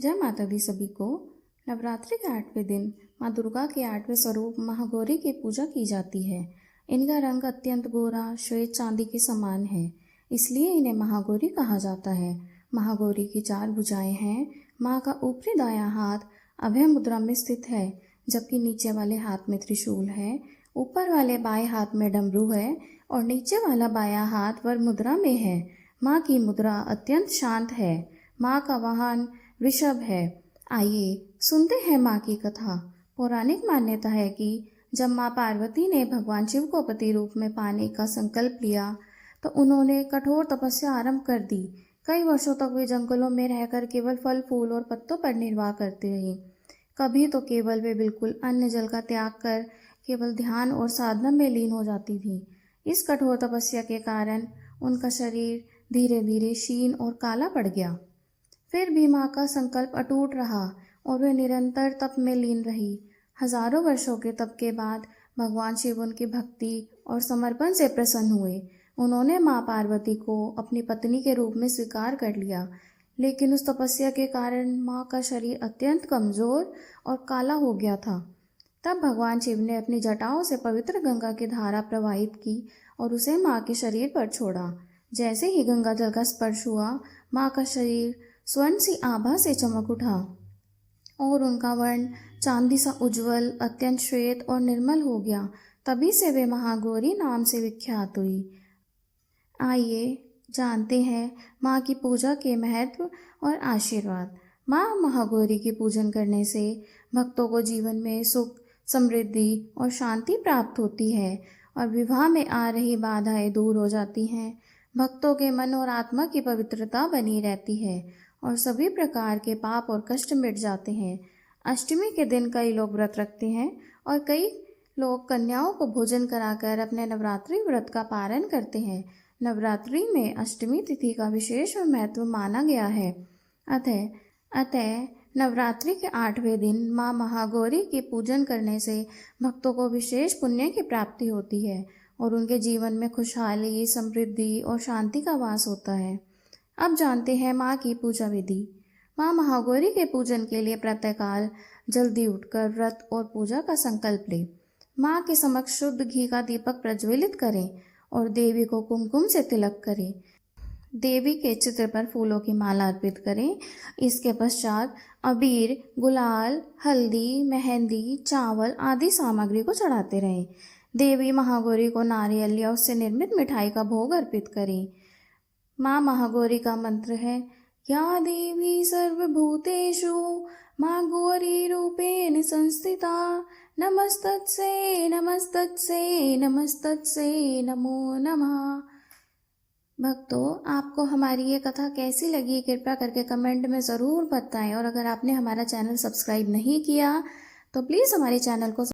जय माता दी सभी को। नवरात्रि के 8वें दिन माँ दुर्गा के 8वें स्वरूप महागौरी की पूजा की जाती है। इनका रंग अत्यंत गोरा श्वेत चांदी के समान है, इसलिए इन्हें महागौरी कहा जाता है। महागौरी की 4 भुजाएं हैं। माँ का ऊपरी दायां हाथ अभय मुद्रा में स्थित है, जबकि नीचे वाले हाथ में त्रिशूल है। ऊपर वाले बाएं हाथ में डमरू है और नीचे वाला बायां हाथ वर मुद्रा में है। माँ की मुद्रा अत्यंत शांत है। माँ का वाहन वृषभ है। आइए सुनते हैं माँ की कथा। पौराणिक मान्यता है कि जब माँ पार्वती ने भगवान शिव को पति रूप में पाने का संकल्प लिया तो उन्होंने कठोर तपस्या आरंभ कर दी। कई वर्षों तक वे जंगलों में रहकर केवल फल फूल और पत्तों पर निर्वाह करती रही। कभी तो केवल वे बिल्कुल अन्न जल का त्याग कर केवल ध्यान और साधना में लीन हो जाती थी। इस कठोर तपस्या के कारण उनका शरीर धीरे धीरे क्षीण और काला पड़ गया। फिर भी माँ का संकल्प अटूट रहा और वे निरंतर तप में लीन रही। हजारों वर्षों के तप के बाद भगवान शिव उनकी भक्ति और समर्पण से प्रसन्न हुए। उन्होंने माँ पार्वती को अपनी पत्नी के रूप में स्वीकार कर लिया, लेकिन उस तपस्या के कारण माँ का शरीर अत्यंत कमजोर और काला हो गया था। तब भगवान शिव ने अपनी जटाओं से पवित्र गंगा की धारा प्रवाहित की और उसे माँ के शरीर पर छोड़ा। जैसे ही गंगा जल का स्पर्श हुआ, माँ का शरीर स्वर्ण सी आभा से चमक उठा और उनका वर्ण चांदी सा उज्जवल, अत्यंत श्वेत और निर्मल हो गया। तभी से वे महागौरी नाम से विख्यात हुई। आइए जानते हैं माँ की पूजा के महत्व और आशीर्वाद। माँ महागौरी की पूजन करने से भक्तों को जीवन में सुख, समृद्धि और शांति प्राप्त होती है और विवाह में आ रही बाधाएं दूर हो जाती हैं। भक्तों के मन और आत्मा की पवित्रता बनी रहती है और सभी प्रकार के पाप और कष्ट मिट जाते हैं। अष्टमी के दिन कई लोग व्रत रखते हैं और कई लोग कन्याओं को भोजन कराकर अपने नवरात्रि व्रत का पारण करते हैं। नवरात्रि में अष्टमी तिथि का विशेष महत्व माना गया है। अतः नवरात्रि के 8वें दिन माँ महागौरी की पूजन करने से भक्तों को विशेष पुण्य की प्राप्ति होती है और उनके जीवन में खुशहाली, समृद्धि और शांति का वास होता है। अब जानते हैं माँ की पूजा विधि। माँ महागौरी के पूजन के लिए प्रातःकाल जल्दी उठकर व्रत और पूजा का संकल्प लें। माँ के समक्ष शुद्ध घी का दीपक प्रज्वलित करें और देवी को कुमकुम से तिलक करें। देवी के चित्र पर फूलों की माला अर्पित करें। इसके पश्चात अबीर, गुलाल, हल्दी, मेहंदी, चावल आदि सामग्री को चढ़ाते रहें। देवी महागौरी को नारियल या उससे निर्मित मिठाई का भोग अर्पित करें। माँ महागौरी का मंत्र है, या देवी सर्वभूतेषु माँ गौरी रूपेण संस्थिता, नमस्तस्यै नमस्तस्यै नमस्तस्यै नमो नमः। भक्तों, आपको हमारी ये कथा कैसी लगी कृपया करके कमेंट में ज़रूर बताएं और अगर आपने हमारा चैनल सब्सक्राइब नहीं किया तो प्लीज़ हमारे चैनल को